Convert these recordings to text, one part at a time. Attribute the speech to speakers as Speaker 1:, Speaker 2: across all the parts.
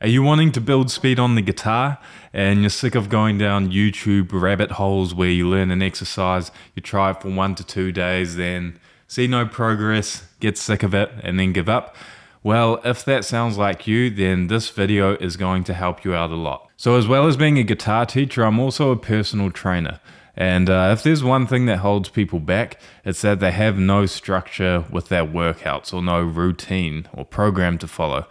Speaker 1: Are you wanting to build speed on the guitar and you're sick of going down YouTube rabbit holes where you learn an exercise, you try it for 1 to 2 days, then see no progress, get sick of it, and then give up? Well, if that sounds like you, then this video is going to help you out a lot. So as well as being a guitar teacher, I'm also a personal trainer. And if there's one thing that holds people back, it's that they have no structure with their workouts or no routine or program to follow.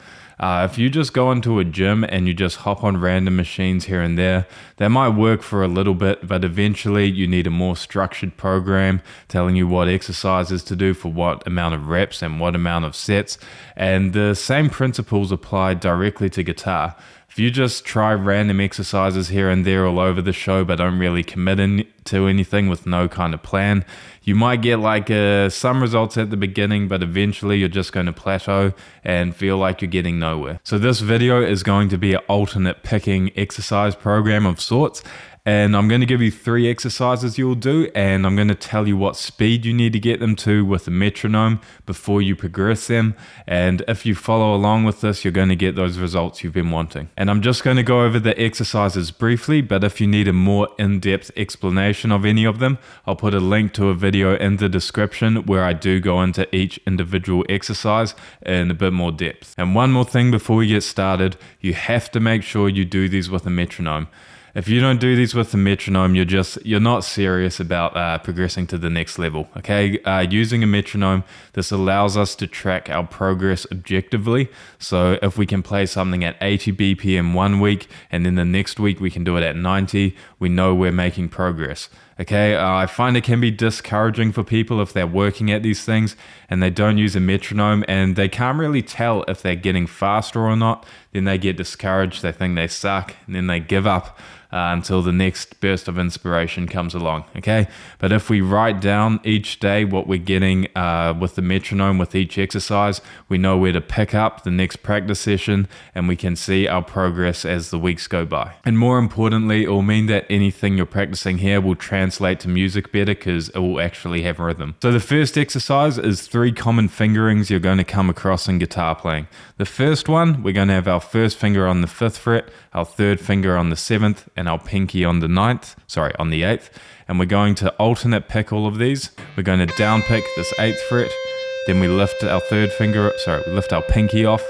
Speaker 1: If you just go into a gym and you just hop on random machines here and there, that might work for a little bit, but eventually you need a more structured program telling you what exercises to do for what amount of reps and what amount of sets. And the same principles apply directly to guitar. If you just try random exercises here and there all over the show but don't really commit to anything with no kind of plan, you might get like some results at the beginning, but eventually you're just going to plateau and feel like you're getting nowhere. So this video is going to be an alternate picking exercise program of sorts. And I'm going to give you 3 exercises you'll do, and I'm going to tell you what speed you need to get them to with a metronome before you progress them. And if you follow along with this, you're going to get those results you've been wanting. And I'm just going to go over the exercises briefly, but if you need a more in-depth explanation of any of them, I'll put a link to a video in the description where I do go into each individual exercise in a bit more depth. And one more thing before we get started, you have to make sure you do these with a metronome. If you don't do these with the metronome, you're not serious about progressing to the next level, okay? Using a metronome, this allows us to track our progress objectively. So if we can play something at 80 BPM one week, and then the next week we can do it at 90, we know we're making progress. Okay, I find it can be discouraging for people if they're working at these things and they don't use a metronome and they can't really tell if they're getting faster or not. Then they get discouraged, they think they suck, and then they give up until the next burst of inspiration comes along, okay? But if we write down each day what we're getting with the metronome with each exercise, we know where to pick up the next practice session and we can see our progress as the weeks go by. And more importantly, it will mean that anything you're practicing here will translate to music better because it will actually have rhythm. So the first exercise is 3 common fingerings you're going to come across in guitar playing. The first one, we're going to have our first finger on the 5th fret, our 3rd finger on the 7th, and our pinky on the 8th. And we're going to alternate pick all of these. We're going to down pick this 8th fret, then we lift our we lift our pinky off,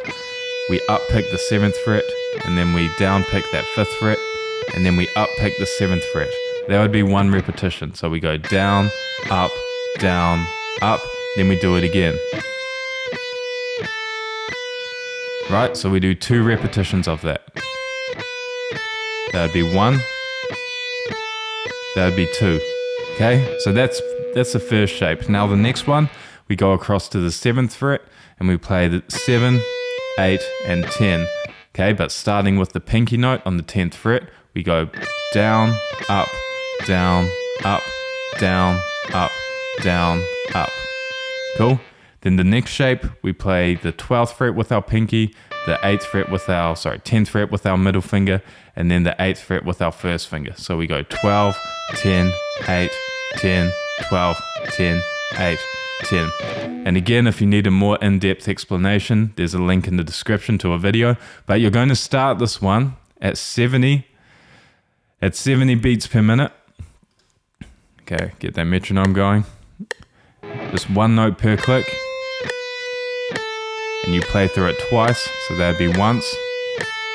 Speaker 1: we up pick the 7th fret, and then we down pick that 5th fret, and then we up pick the 7th fret. That would be 1 repetition. So we go down, up, then we do it again. Right, so we do 2 repetitions of that. That would be 1. That would be 2. Okay, so that's the first shape. Now the next one, we go across to the 7th fret and we play the 7, 8, and 10. Okay, but starting with the pinky note on the 10th fret, we go down, up, down, up, down, up, down, up. Cool? Then the next shape, we play the 12th fret with our pinky, the 8th fret with our, 10th fret with our middle finger, and then the 8th fret with our first finger. So we go 12, 10, 8, 10, 12, 10, 8, 10. And again, if you need a more in-depth explanation, there's a link in the description to a video, but you're going to start this one at 70 beats per minute. Okay, get that metronome going. Just 1 note per click. And you play through it twice, so that'd be once.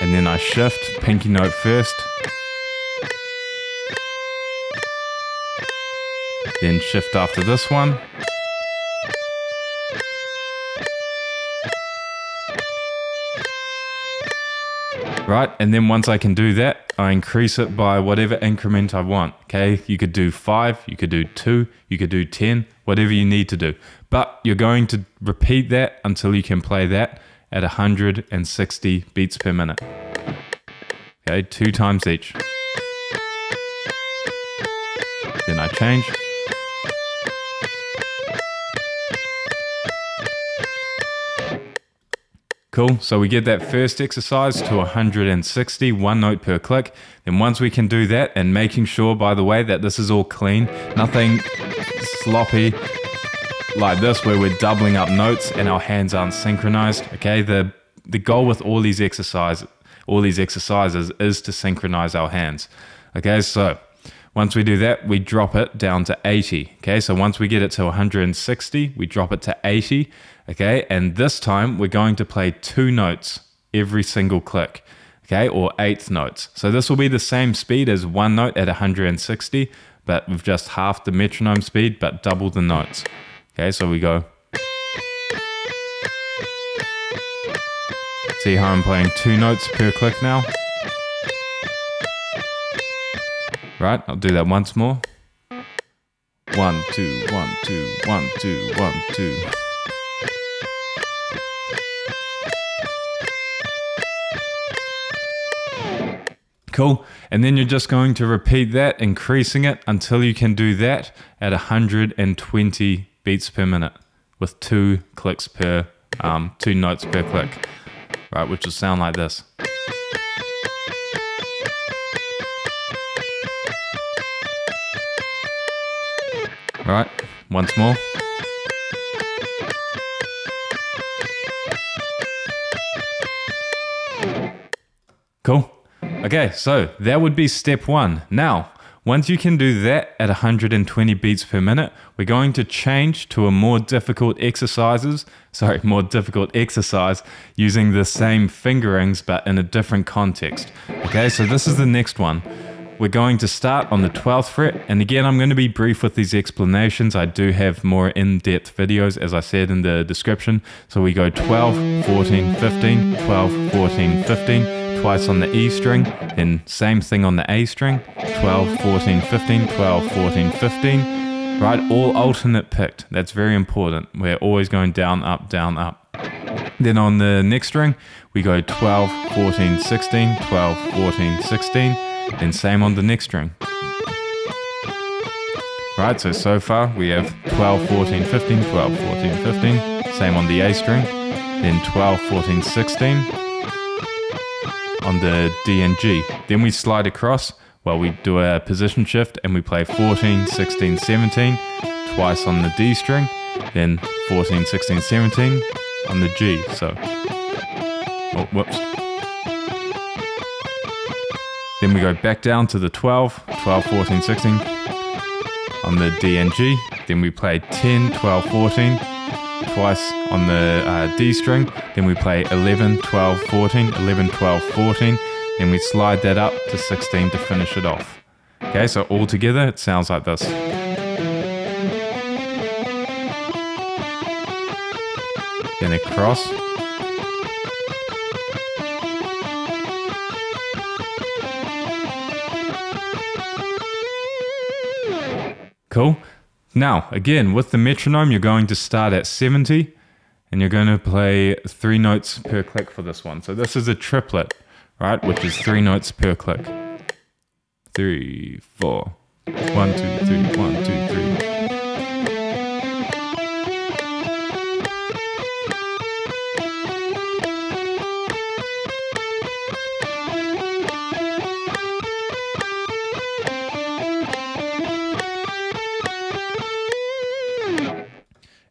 Speaker 1: And then I shift, pinky note first. Then shift after this one. Right, and then once I can do that, I increase it by whatever increment I want, okay? You could do 5, you could do 2, you could do 10, whatever you need to do. But you're going to repeat that until you can play that at 160 beats per minute. Okay, 2 times each. Then I change. Cool, so we get that first exercise to 160, 1 note per click. Then once we can do that, and making sure, by the way, that this is all clean, nothing sloppy like this where we're doubling up notes and our hands aren't synchronized, okay? The goal with all these exercises, all these exercises is to synchronize our hands. Okay, so once we do that, we drop it down to 80. Okay, so once we get it to 160, we drop it to 80. Okay, and this time we're going to play 2 notes every single click. Okay, or 8th notes. So this will be the same speed as 1 note at 160, but we've just halved the metronome speed, but double the notes. Okay, so we go. See how I'm playing 2 notes per click now? Right, I'll do that once more. 1, 2, 1, 2, 1, 2, 1, 2. Cool, and then you're just going to repeat that, increasing it until you can do that at 120 beats per minute with 2 clicks per, 2 notes per click, right, which will sound like this. Right, once more. Cool. Okay, so that would be step 1. Now, once you can do that at 120 beats per minute, we're going to change to a more difficult exercise using the same fingerings but in a different context. Okay, so this is the next one. We're going to start on the 12th fret, and again, I'm going to be brief with these explanations. I do have more in-depth videos, as I said in the description. So we go 12, 14, 15, 12, 14, 15, twice on the E string, then same thing on the A string, 12, 14, 15, 12, 14, 15, right? All alternate picked. That's very important. We're always going down, up, down, up. Then on the next string, we go 12, 14, 16, 12, 14, 16, then same on the next string. Right, so far we have 12, 14, 15, 12, 14, 15, same on the A string, then 12, 14, 16 on the D and G. Then we slide across, well, we do a position shift and we play 14, 16, 17, twice on the D string, then 14, 16, 17 on the G, so, oh, whoops. Then we go back down to the 12, 12, 14, 16 on the D and G. Then we play 10, 12, 14 twice on the D string. Then we play 11, 12, 14, 11, 12, 14. Then we slide that up to 16 to finish it off. Okay, so all together it sounds like this. Then across. Cool. Now, again, with the metronome, you're going to start at 70 and you're going to play 3 notes per click for this one. So this is a triplet, right? Which is 3 notes per click. 3, 4. 1, 2, 3, 1, 2, 3.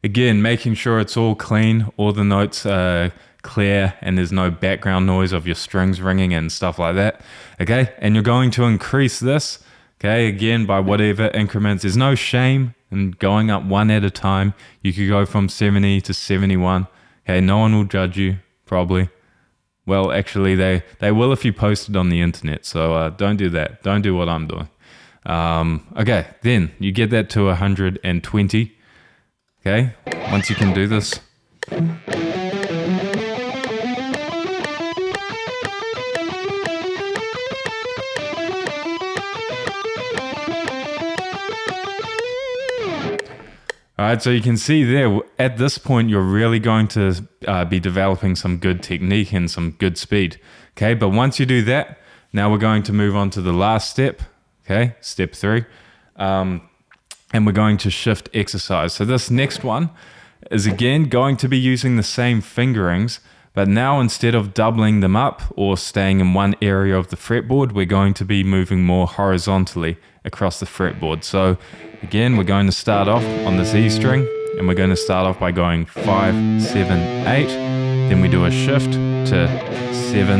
Speaker 1: Again, making sure it's all clean, all the notes are clear and there's no background noise of your strings ringing and stuff like that. Okay, and you're going to increase this, okay, again by whatever increments. There's no shame in going up 1 at a time. You could go from 70 to 71. Okay, no one will judge you, probably. Well, actually, they will if you post it on the internet, so don't do that. Don't do what I'm doing. Okay, then you get that to 120. Okay, once you can do this. Alright, so you can see there, at this point, you're really going to be developing some good technique and some good speed. Okay, but once you do that, now we're going to move on to the last step. Okay, step 3. And we're going to shift exercise. So this next one is again going to be using the same fingerings, but now instead of doubling them up or staying in one area of the fretboard, we're going to be moving more horizontally across the fretboard. So again, we're going to start off on this E string, and we're going to start off by going 5, 7, 8. Then we do a shift to 7,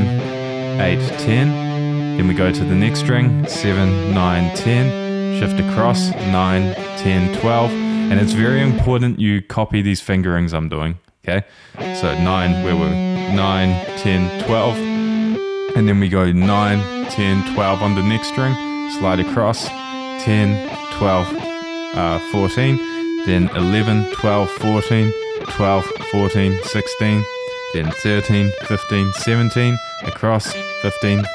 Speaker 1: 8, 10. Then we go to the next string, 7, 9, 10. Shift across, 9, 10, 12. And it's very important you copy these fingerings I'm doing, okay? So 9, where were we? 9, 10, 12. And then we go 9, 10, 12 on the next string. Slide across, 10, 12, 14. Then 11, 12, 14, 12, 14, 16. Then 13, 15, 17. Across, 15,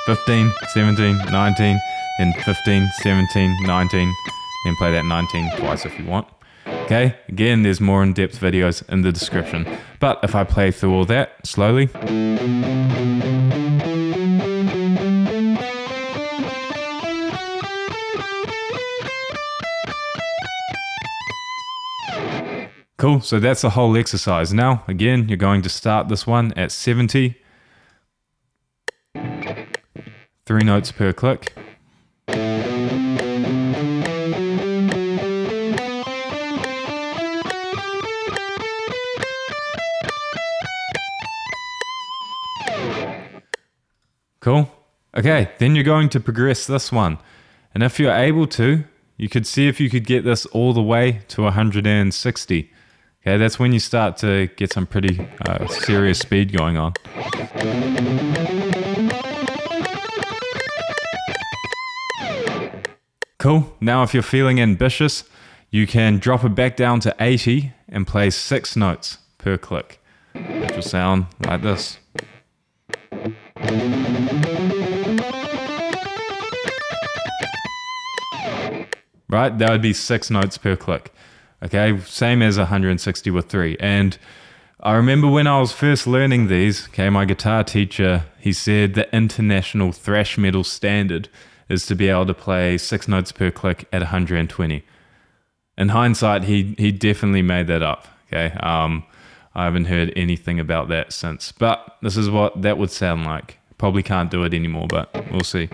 Speaker 1: 15, 17, 19. Then 15, 17, 19. Then play that 19 twice if you want. Okay, again, there's more in-depth videos in the description. But if I play through all that slowly. Cool, so that's the whole exercise. Now, again, you're going to start this one at 70. 3 notes per click. Cool. Okay, then you're going to progress this one. And if you're able to, you could see if you could get this all the way to 160. Okay, that's when you start to get some pretty serious speed going on. Cool. Now if you're feeling ambitious, you can drop it back down to 80 and play 6 notes per click, which will sound like this. Right, that would be 6 notes per click. Okay, same as 160 with 3. And I remember when I was first learning these, okay, my guitar teacher, he said the International Thrash Metal standard is to be able to play 6 notes per click at 120. In hindsight, he definitely made that up. Okay, I haven't heard anything about that since, but this is what that would sound like. Probably can't do it anymore, but we'll see.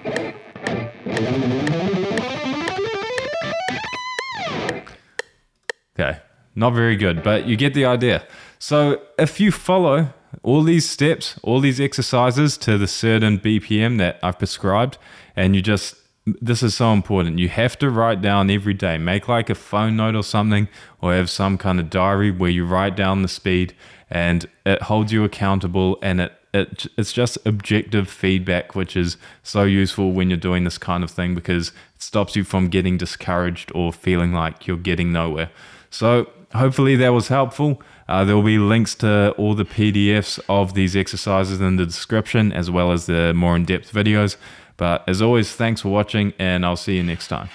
Speaker 1: Okay, not very good, but you get the idea. So if you follow all these steps, all these exercises to the certain BPM that I've prescribed, and you just, this is so important. You have to write down every day. Make like a phone note or something, or have some kind of diary where you write down the speed and it holds you accountable, and it's just objective feedback, which is so useful when you're doing this kind of thing because it stops you from getting discouraged or feeling like you're getting nowhere. So hopefully that was helpful. There will be links to all the PDFs of these exercises in the description, as well as the more in-depth videos. But as always, thanks for watching, and I'll see you next time.